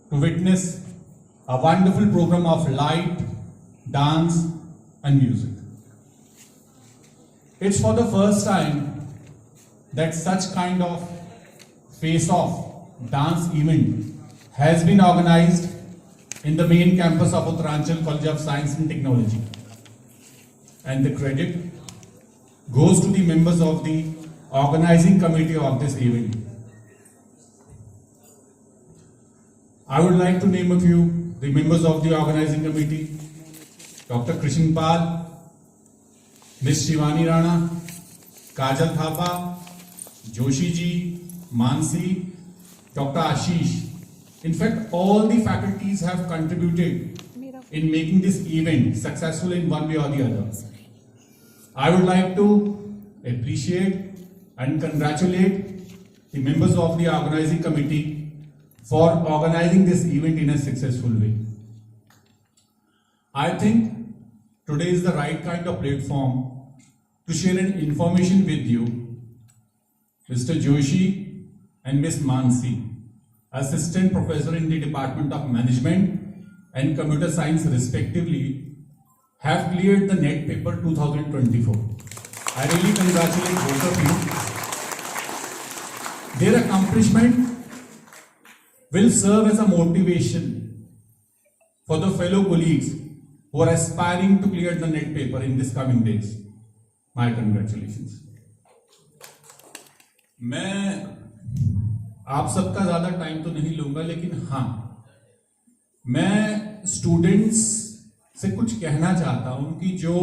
to witness a wonderful program of light, dance and music. It's for the first time that such kind of face-off dance event has been organized in the main campus of Uttaranchal College of Science and Technology. And the credit goes to the members of the organizing committee of this event. I would like to name a few, the members of the organizing committee: Dr. Krishan Pal, Ms. Shivani Rana, Kajal Thapa, Joshi ji, Mansi, Dr. Ashish. In fact, all the faculties have contributed in making this event successful in one way or the other. I would like to appreciate and congratulate the members of the organizing committee for organizing this event in a successful way. I think today is the right kind of platform to share an information with you. Mr. Joshi and Ms. Mansi, Assistant Professor in the Department of Management and Computer Science respectively, have cleared the NET paper 2024. I really congratulate both of you. Their accomplishment will serve as a motivation for the fellow colleagues who are aspiring to clear the NET paper in this coming days. My congratulations. मैं आप सबका ज्यादा time तो नहीं लूंगा, लेकिन हाँ, मैं स्टूडेंट्स से कुछ कहना चाहता हूं कि जो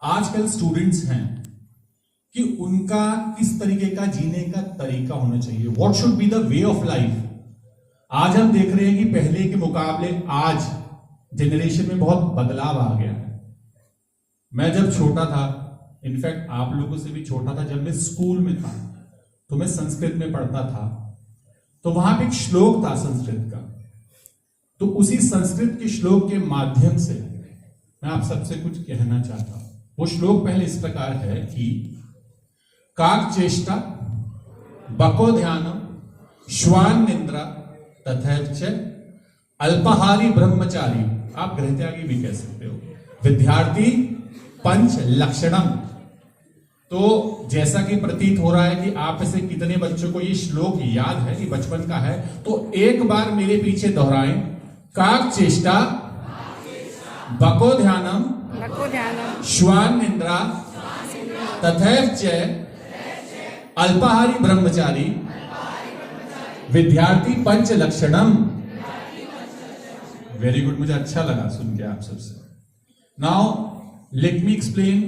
आजकल स्टूडेंट्स हैं कि उनका किस तरीके का जीने का तरीका होना चाहिए. What should be the way of life. आज हम देख रहे हैं कि पहले के मुकाबले आज जनरेशन में बहुत बदलाव आ गया है. मैं जब छोटा था, इनफैक्ट आप लोगों से भी छोटा था, जब मैं स्कूल में था तो मैं संस्कृत में पढ़ता था, तो वहां पे एक श्लोक था संस्कृत का. तो उसी संस्कृत के श्लोक के माध्यम से मैं आप सबसे कुछ कहना चाहता हूं. वो श्लोक पहले इस प्रकार है कि काक चेष्टा बको ध्यानम श्वान निद्रा तथैव अल्पाहारी ब्रह्मचारी. आप गृहत्यागी भी कह सकते हो. विद्यार्थी पंच लक्षणम. तो जैसा कि प्रतीत हो रहा है कि आप में से कितने बच्चों को ये श्लोक याद है, कि बचपन का है, तो एक बार मेरे पीछे दोहराएं. काक चेष्टा बको ध्यानम श्वान निद्रा तथैव च अल्पाहारी ब्रह्मचारी विद्यार्थी पंच लक्षणम. वेरी गुड, मुझे अच्छा लगा सुन के आप सबसे. Now let me explain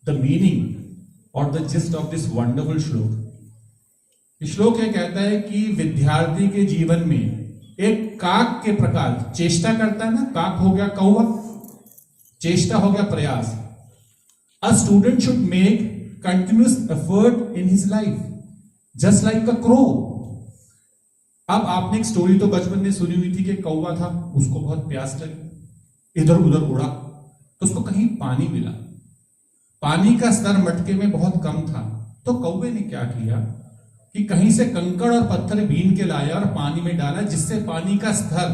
the meaning और the gist of this wonderful shloka. Shloka यह कहता है कि विद्यार्थी के जीवन में एक काक के प्रकार चेष्टा करता है ना. काक हो गया कौवा, चेष्टा हो गया प्रयास. A student should make continuous effort in his life just like a crow. अब आपने एक स्टोरी तो बचपन में सुनी हुई थी कि कौवा था, उसको बहुत प्यास लगी, इधर उधर उड़ा, तो उसको कहीं पानी मिला. पानी का स्तर मटके में बहुत कम था, तो कौवे ने क्या किया कि कहीं से कंकड़ और पत्थर बीन के लाया और पानी में डाला, जिससे पानी का स्तर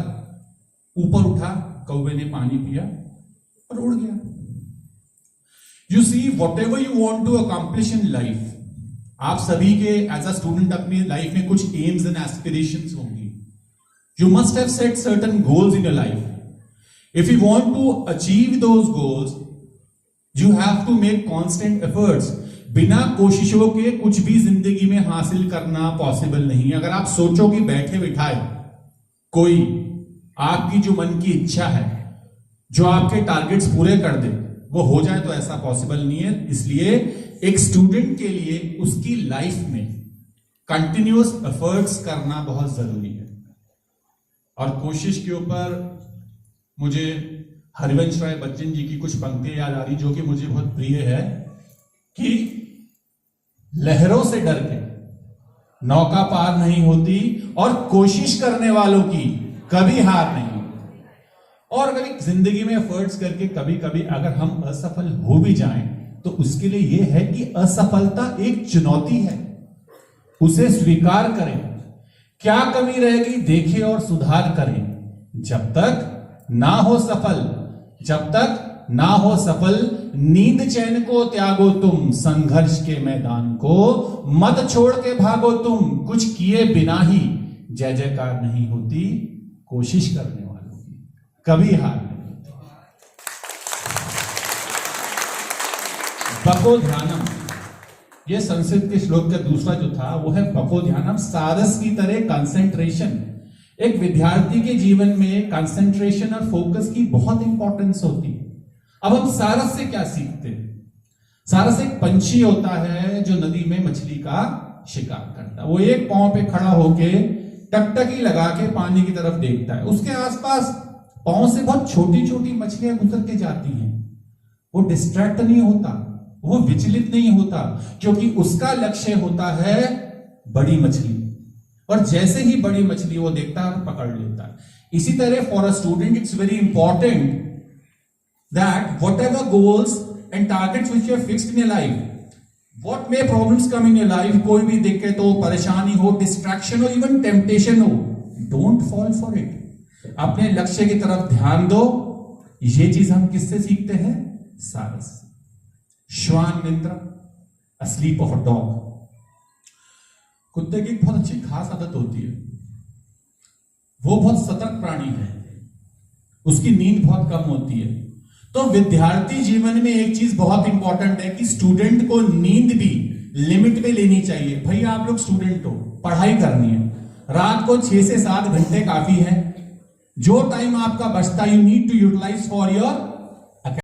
ऊपर उठा. कौवे ने पानी पिया और उड़ गया. You see, whatever you want to accomplish in life, आप सभी के एज अ स्टूडेंट अपनी लाइफ में कुछ एम्स एंड एस्पिरेशंस होंगी. You must have set certain goals in your life. If you want to achieve those goals, you have to make constant efforts. बिना कोशिशों के कुछ भी जिंदगी में हासिल करना पॉसिबल नहीं. अगर आप सोचो कि बैठे बिठाए कोई आपकी जो मन की इच्छा है, जो आपके टारगेट्स पूरे कर दे, वो हो जाए, तो ऐसा पॉसिबल नहीं है. इसलिए एक स्टूडेंट के लिए उसकी लाइफ में कंटिन्यूअस एफर्ट्स करना बहुत जरूरी है. और कोशिश के ऊपर मुझे हरिवंश राय बच्चन जी की कुछ पंक्तियां याद आ रही, जो कि मुझे बहुत प्रिय है, कि लहरों से डर के नौका पार नहीं होती और कोशिश करने वालों की कभी हार नहीं. और अगर जिंदगी में एफर्ट्स करके कभी कभी अगर हम असफल हो भी जाएं, तो उसके लिए यह है कि असफलता एक चुनौती है, उसे स्वीकार करें. क्या कमी रहेगी देखें और सुधार करें। जब तक ना हो सफल, जब तक ना हो सफल, नींद चैन को त्यागो तुम, संघर्ष के मैदान को मत छोड़ के भागो तुम। कुछ किए बिना ही जय जयकार नहीं होती, कोशिश करने वालों की कभी हार नहीं होती। पको ध्यानम, ये संस्कृत के श्लोक का दूसरा जो था वो है पको ध्यानम, सारस की तरह कंसेंट्रेशन। एक विद्यार्थी के जीवन में कंसेंट्रेशन और फोकस की बहुत इंपॉर्टेंस होती है। अब हम सारस से क्या सीखते हैं? सारस एक पंछी होता है जो नदी में मछली का शिकार करता है। वो एक पांव पे खड़ा होके टकटकी लगा के पानी की तरफ देखता है। उसके आसपास पांव से बहुत छोटी छोटी मछलियां गुजर के जाती हैं। वो डिस्ट्रैक्ट नहीं होता, वो विचलित नहीं होता, क्योंकि उसका लक्ष्य होता है बड़ी मछली। और जैसे ही बड़ी मछली वो देखता है पकड़ लेता है। इसी तरह for a student it's very important that whatever goals and targets which you have fixed in your life, what may problems come in your life, कोई भी दिक्कत हो, परेशानी हो, डिस्ट्रैक्शन हो, इवन टेम्पटेशन हो, डोंट फॉल फॉर इट। अपने लक्ष्य की तरफ ध्यान दो। ये चीज हम किससे सीखते हैं? सारस। श्वान निद्रा, asleep of a dog। कुत्ते की एक बहुत अच्छी खास आदत होती है, वो बहुत सतर्क प्राणी है, उसकी नींद बहुत कम होती है। तो विद्यार्थी जीवन में एक चीज बहुत इंपॉर्टेंट है कि स्टूडेंट को नींद भी लिमिट में लेनी चाहिए। भाई आप लोग स्टूडेंट हो, पढ़ाई करनी है, रात को 6 से 7 घंटे काफी है। जो टाइम आपका बचता, you need to utilize for your